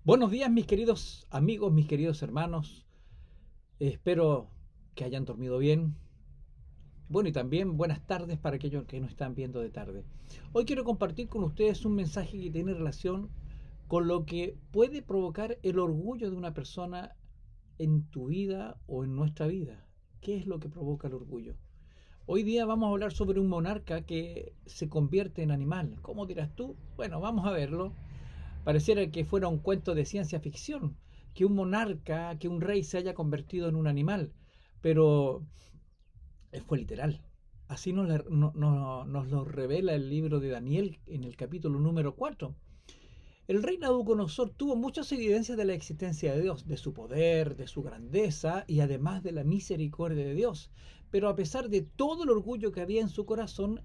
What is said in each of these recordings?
Buenos días, mis queridos amigos, mis queridos hermanos. Espero que hayan dormido bien. Bueno, y también buenas tardes para aquellos que nos están viendo de tarde. Hoy quiero compartir con ustedes un mensaje que tiene relación con lo que puede provocar el orgullo de una persona en tu vida o en nuestra vida. ¿Qué es lo que provoca el orgullo? Hoy día vamos a hablar sobre un monarca que se convierte en animal. ¿Cómo dirás tú? Bueno, vamos a verlo. Pareciera que fuera un cuento de ciencia ficción, que un monarca, que un rey se haya convertido en un animal, pero fue literal. Así nos lo revela el libro de Daniel en el capítulo número 4. El rey Nabucodonosor tuvo muchas evidencias de la existencia de Dios, de su poder, de su grandeza y además de la misericordia de Dios. Pero a pesar de todo el orgullo que había en su corazón,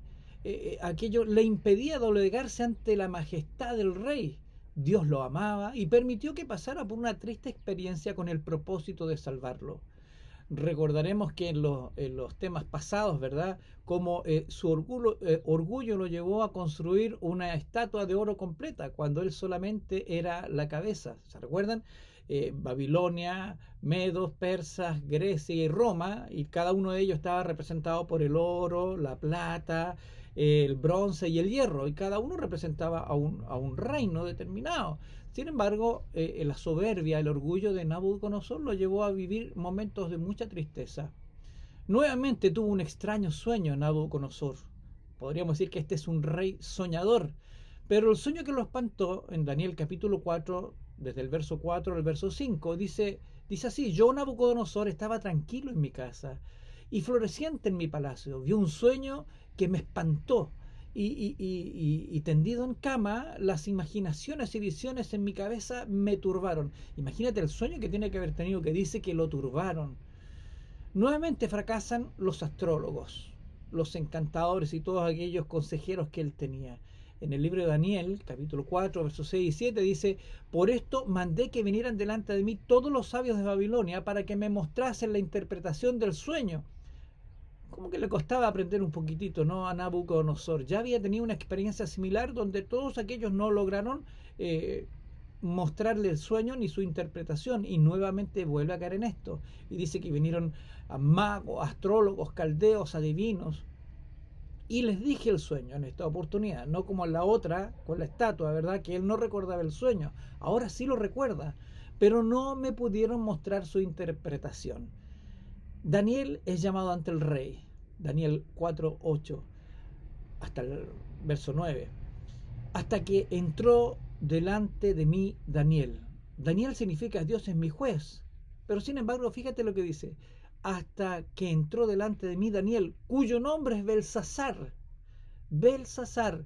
aquello le impedía doblegarse ante la majestad del rey. Dios lo amaba y permitió que pasara por una triste experiencia con el propósito de salvarlo. Recordaremos que en los temas pasados, ¿verdad? Como su orgullo lo llevó a construir una estatua de oro completa, cuando él solamente era la cabeza. ¿Se recuerdan? Babilonia, Medos, Persas, Grecia y Roma, y cada uno de ellos estaba representado por el oro, la plata, el bronce y el hierro, y cada uno representaba a un reino determinado. Sin embargo, la soberbia, el orgullo de Nabucodonosor lo llevó a vivir momentos de mucha tristeza. Nuevamente tuvo un extraño sueño Nabucodonosor. Podríamos decir que este es un rey soñador, pero el sueño que lo espantó en Daniel capítulo 4, desde el verso 4 al verso 5, dice así: yo, Nabucodonosor, estaba tranquilo en mi casa y floreciente en mi palacio. Vi un sueño que me espantó y tendido en cama, las imaginaciones y visiones en mi cabeza me turbaron. Imagínate el sueño que tiene que haber tenido, que dice que lo turbaron. Nuevamente fracasan los astrólogos, los encantadores y todos aquellos consejeros que él tenía. En el libro de Daniel, capítulo 4, versos 6 y 7, dice: por esto mandé que vinieran delante de mí todos los sabios de Babilonia para que me mostrasen la interpretación del sueño. Como que le costaba aprender un poquitito, ¿no? A Nabucodonosor. Ya había tenido una experiencia similar donde todos aquellos no lograron eh, mostrarle el sueño ni su interpretación, y nuevamente vuelve a caer en esto. Y dice que vinieron a magos, astrólogos, caldeos, adivinos, y les dije el sueño en esta oportunidad, no como en la otra con la estatua, ¿verdad? Que él no recordaba el sueño. Ahora sí lo recuerda, pero no me pudieron mostrar su interpretación. Daniel es llamado ante el rey. Daniel 4:8 hasta el verso 9. Hasta que entró delante de mí Daniel. Daniel significa Dios es mi juez. Pero sin embargo, fíjate lo que dice: hasta que entró delante de mí Daniel, cuyo nombre es Belsasar. Belsasar,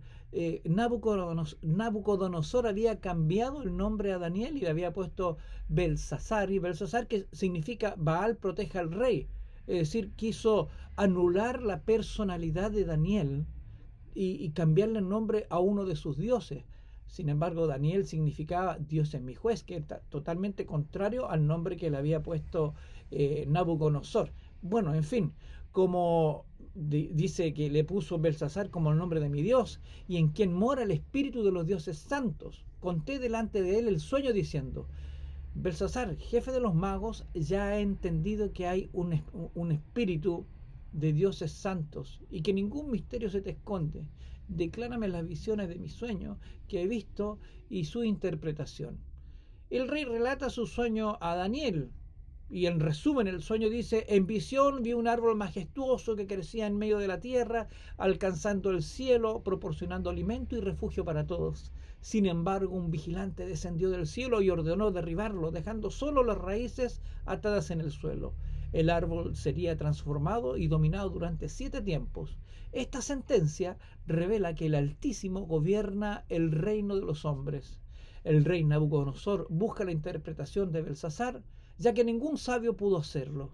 Nabucodonosor había cambiado el nombre a Daniel y le había puesto Belsasar, y Belsasar, que significa Baal protege al rey. Es decir, quiso anular la personalidad de Daniel y cambiarle el nombre a uno de sus dioses. Sin embargo, Daniel significaba Dios es mi juez, que está totalmente contrario al nombre que le había puesto Nabucodonosor. Bueno, en fin, como dice que le puso Belsasar como el nombre de mi Dios, y en quien mora el espíritu de los dioses santos. Conté delante de él el sueño diciendo: Belsasar, jefe de los magos, ya ha entendido que hay un espíritu de dioses santos y que ningún misterio se te esconde. Declárame las visiones de mi sueño que he visto y su interpretación. El rey relata su sueño a Daniel, y en resumen el sueño dice: en visión vi un árbol majestuoso que crecía en medio de la tierra, alcanzando el cielo, proporcionando alimento y refugio para todos. Sin embargo, un vigilante descendió del cielo y ordenó derribarlo, dejando solo las raíces atadas en el suelo. El árbol sería transformado y dominado durante 7 tiempos. Esta sentencia revela que el Altísimo gobierna el reino de los hombres. El rey Nabucodonosor busca la interpretación de Belsasar, ya que ningún sabio pudo hacerlo.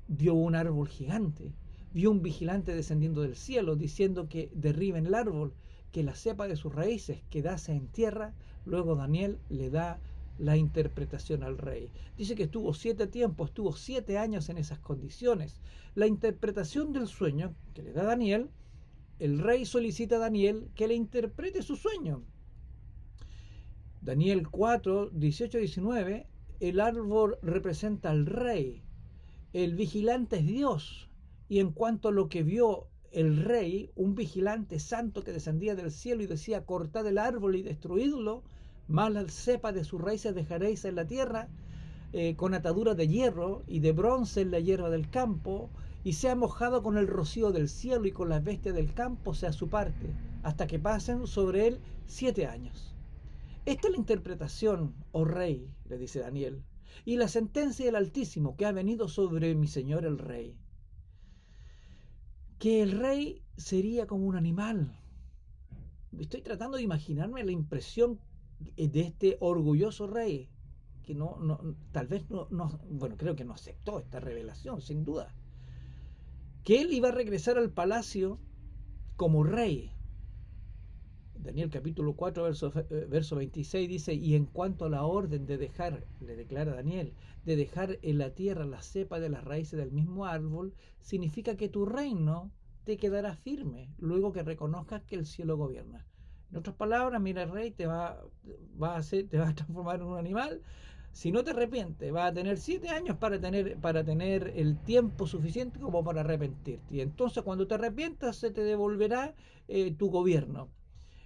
Vio un árbol gigante, vio un vigilante descendiendo del cielo diciendo que derriben el árbol, que la cepa de sus raíces quedase en tierra. Luego Daniel le da la interpretación al rey. Dice que estuvo 7 tiempos, estuvo 7 años en esas condiciones. La interpretación del sueño que le da Daniel, el rey solicita a Daniel que le interprete su sueño. Daniel 4, 18 y 19, el árbol representa al rey, el vigilante es Dios, y en cuanto a lo que vio el rey, un vigilante santo que descendía del cielo y decía, cortad el árbol y destruidlo, más la cepa de sus raíces dejaréis en la tierra, con ataduras de hierro y de bronce en la hierba del campo, y sea mojado con el rocío del cielo y con las bestias del campo sea su parte, hasta que pasen sobre él 7 años. Esta es la interpretación, oh rey, le dice Daniel, y la sentencia del Altísimo que ha venido sobre mi señor el rey. Que el rey sería como un animal. Estoy tratando de imaginarme la impresión de este orgulloso rey, que tal vez bueno, creo que no aceptó esta revelación, sin duda. Que él iba a regresar al palacio como rey. Daniel capítulo 4, verso 26 dice, y en cuanto a la orden de dejar, le declara Daniel, de dejar en la tierra la cepa de las raíces del mismo árbol, significa que tu reino te quedará firme luego que reconozcas que el cielo gobierna. En otras palabras, mira, el rey te va a transformar en un animal. Si no te arrepientes, vas a tener 7 años para tener el tiempo suficiente como para arrepentirte. Y entonces cuando te arrepientas se te devolverá tu gobierno.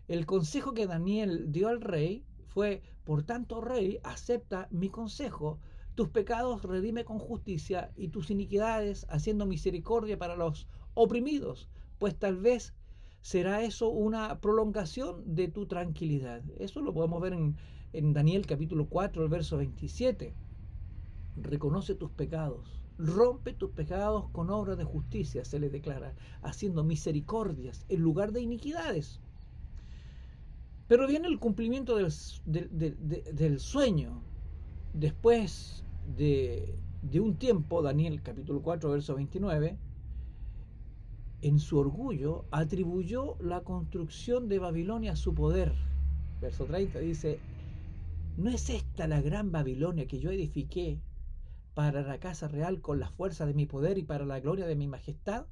El consejo que Daniel dio al rey fue, por tanto, rey, acepta mi consejo, tus pecados redime con justicia y tus iniquidades haciendo misericordia para los oprimidos, pues tal vez será eso una prolongación de tu tranquilidad. Eso lo podemos ver en Daniel capítulo 4, el verso 27. Reconoce tus pecados, rompe tus pecados con obras de justicia, se le declara, haciendo misericordias en lugar de iniquidades. Pero viene el cumplimiento del sueño. Después de un tiempo, Daniel capítulo 4, verso 29, en su orgullo atribuyó la construcción de Babilonia a su poder. Verso 30 dice, ¿no es esta la gran Babilonia que yo edifiqué para la casa real con la fuerza de mi poder y para la gloria de mi majestad?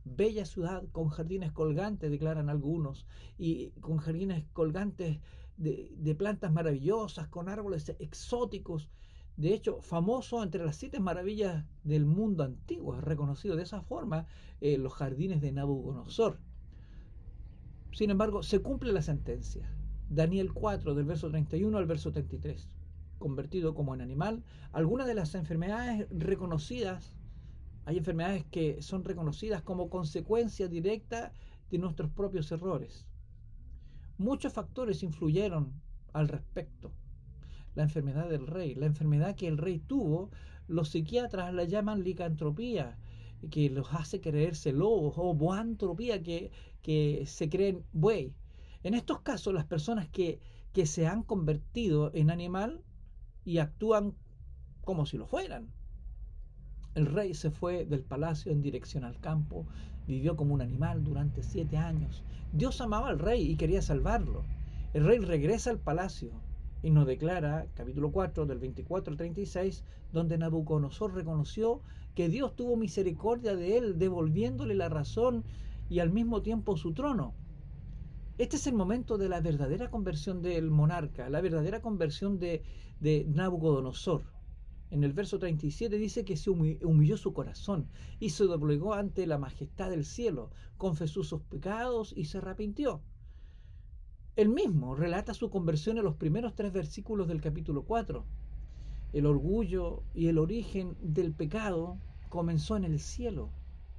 Bella ciudad con jardines colgantes, declaran algunos, y con jardines colgantes de plantas maravillosas, con árboles exóticos. De hecho, famoso entre las 7 maravillas del mundo antiguo, es reconocido de esa forma los jardines de Nabucodonosor. Sin embargo, se cumple la sentencia. Daniel 4, del verso 31 al verso 33. Convertido como en animal, algunas de las enfermedades reconocidas, hay enfermedades que son reconocidas como consecuencia directa de nuestros propios errores. Muchos factores influyeron al respecto. La enfermedad del rey, la enfermedad que el rey tuvo, los psiquiatras la llaman licantropía, que los hace creerse lobos, o boantropía, que se creen buey. En estos casos, las personas que se han convertido en animal y actúan como si lo fueran. El rey se fue del palacio en dirección al campo, vivió como un animal durante 7 años. Dios amaba al rey y quería salvarlo. El rey regresa al palacio y nos declara, capítulo 4, del 24 al 36, donde Nabucodonosor reconoció que Dios tuvo misericordia de él, devolviéndole la razón y al mismo tiempo su trono. Este es el momento de la verdadera conversión del monarca, la verdadera conversión de Nabucodonosor. En el verso 37 dice que se humilló su corazón y se doblegó ante la majestad del cielo, confesó sus pecados y se arrepintió. Él mismo relata su conversión en los primeros 3 versículos del capítulo 4. El orgullo y el origen del pecado comenzó en el cielo.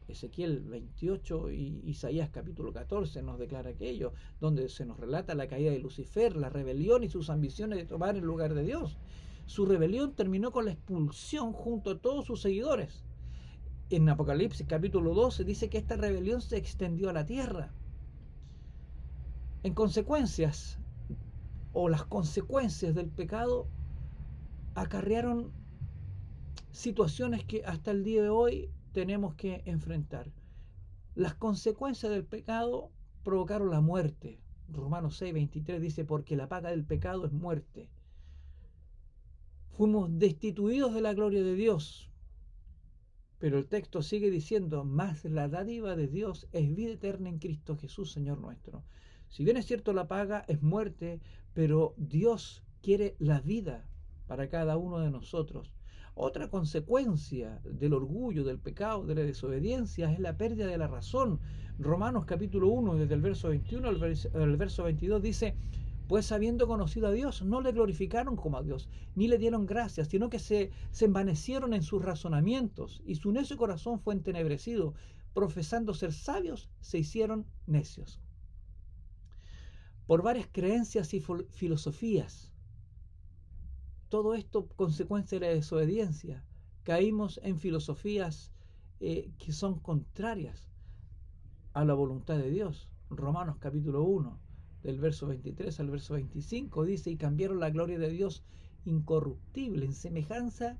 Ezequiel 28 y Isaías capítulo 14 nos declara aquello, donde se nos relata la caída de Lucifer, la rebelión y sus ambiciones de tomar el lugar de Dios. Su rebelión terminó con la expulsión junto a todos sus seguidores. En Apocalipsis capítulo 12 dice que esta rebelión se extendió a la tierra. En consecuencias, o las consecuencias del pecado, acarrearon situaciones que hasta el día de hoy tenemos que enfrentar. Las consecuencias del pecado provocaron la muerte. Romanos 6:23 dice, porque la paga del pecado es muerte. Fuimos destituidos de la gloria de Dios. Pero el texto sigue diciendo, más la dádiva de Dios es vida eterna en Cristo Jesús, Señor nuestro. Si bien es cierto la paga es muerte, pero Dios quiere la vida para cada uno de nosotros. Otra consecuencia del orgullo, del pecado, de la desobediencia es la pérdida de la razón. Romanos capítulo 1, desde el verso 21 al verso 22 dice, pues habiendo conocido a Dios, no le glorificaron como a Dios, ni le dieron gracias, sino que se envanecieron en sus razonamientos, y su necio corazón fue entenebrecido. Profesando ser sabios, se hicieron necios. Por varias creencias y filosofías, todo esto consecuencia de la desobediencia. Caímos en filosofías que son contrarias a la voluntad de Dios. Romanos capítulo 1, del verso 23 al verso 25, dice, y cambiaron la gloria de Dios incorruptible en semejanza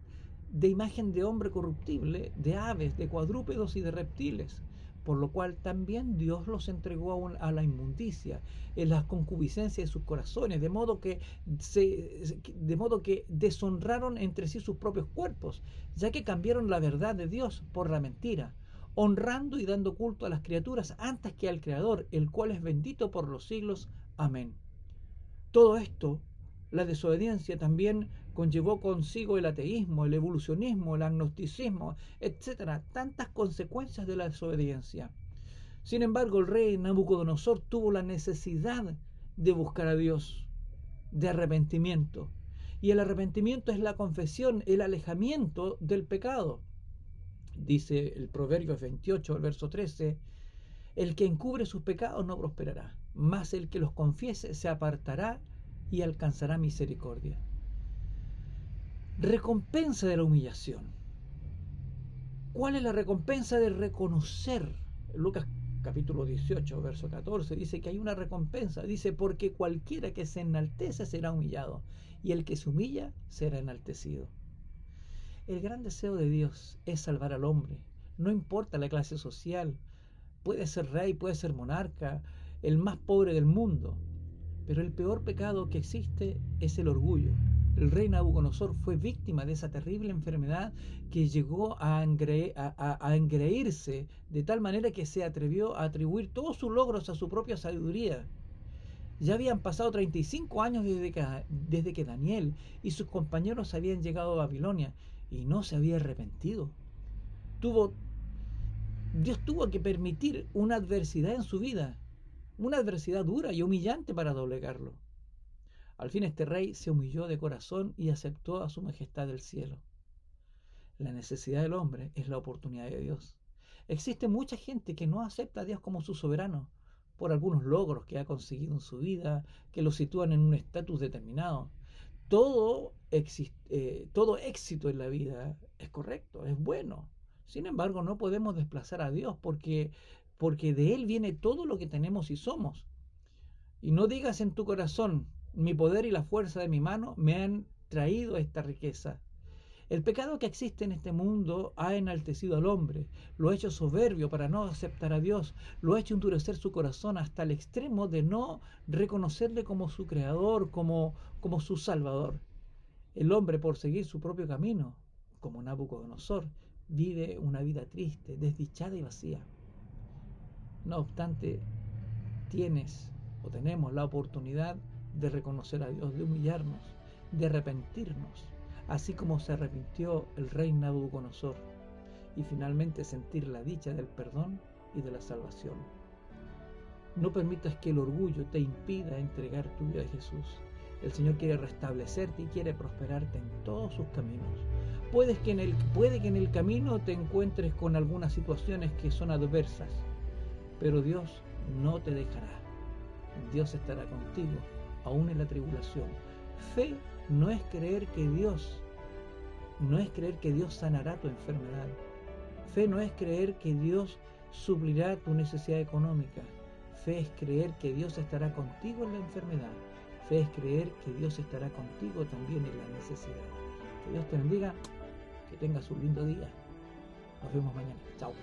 de imagen de hombre corruptible, de aves, de cuadrúpedos y de reptiles, por lo cual también Dios los entregó a la inmundicia, en las concupiscencias de sus corazones, de modo que deshonraron entre sí sus propios cuerpos, ya que cambiaron la verdad de Dios por la mentira, honrando y dando culto a las criaturas antes que al Creador, el cual es bendito por los siglos. Amén. Todo esto, la desobediencia, también conllevó consigo el ateísmo, el evolucionismo, el agnosticismo, etcétera, tantas consecuencias de la desobediencia. Sin embargo, el rey Nabucodonosor tuvo la necesidad de buscar a Dios, de arrepentimiento. Y el arrepentimiento es la confesión, el alejamiento del pecado. Dice el Proverbios 28, el verso 13, el que encubre sus pecados no prosperará, mas el que los confiese se apartará y alcanzará misericordia. Recompensa de la humillación. ¿Cuál es la recompensa de reconocer? Lucas capítulo 18, verso 14, dice que hay una recompensa. Dice, porque cualquiera que se enaltece será humillado, y el que se humilla será enaltecido. El gran deseo de Dios es salvar al hombre. No importa la clase social. Puede ser rey, puede ser monarca, el más pobre del mundo. Pero el peor pecado que existe es el orgullo. El rey Nabucodonosor fue víctima de esa terrible enfermedad que llegó a engreírse de tal manera que se atrevió a atribuir todos sus logros a su propia sabiduría. Ya habían pasado 35 años desde que Daniel y sus compañeros habían llegado a Babilonia y no se había arrepentido. Dios tuvo que permitir una adversidad en su vida, una adversidad dura y humillante para doblegarlo. Al fin este rey se humilló de corazón y aceptó a su majestad del cielo. La necesidad del hombre es la oportunidad de Dios. Existe mucha gente que no acepta a Dios como su soberano por algunos logros que ha conseguido en su vida, que lo sitúan en un estatus determinado. Todo éxito en la vida es correcto, es bueno. Sin embargo, no podemos desplazar a Dios porque de Él viene todo lo que tenemos y somos. Y no digas en tu corazón, mi poder y la fuerza de mi mano me han traído esta riqueza. El pecado que existe en este mundo ha enaltecido al hombre, lo ha hecho soberbio para no aceptar a Dios, lo ha hecho endurecer su corazón hasta el extremo de no reconocerle como su creador, como su salvador. El hombre, por seguir su propio camino, como Nabucodonosor, vive una vida triste, desdichada y vacía. No obstante, tenemos la oportunidad de reconocer a Dios, de humillarnos, de arrepentirnos, así como se arrepintió el rey Nabucodonosor, y finalmente sentir la dicha del perdón y de la salvación. No permitas que el orgullo te impida entregar tu vida a Jesús. El Señor quiere restablecerte y quiere prosperarte en todos sus caminos. Puede que en el camino te encuentres con algunas situaciones que son adversas, pero Dios no te dejará. Dios estará contigo, aún en la tribulación. Fe no es creer que Dios sanará tu enfermedad. Fe no es creer que Dios suplirá tu necesidad económica. Fe es creer que Dios estará contigo en la enfermedad. Fe es creer que Dios estará contigo también en la necesidad. Que Dios te bendiga, que tengas un lindo día. Nos vemos mañana. Chao.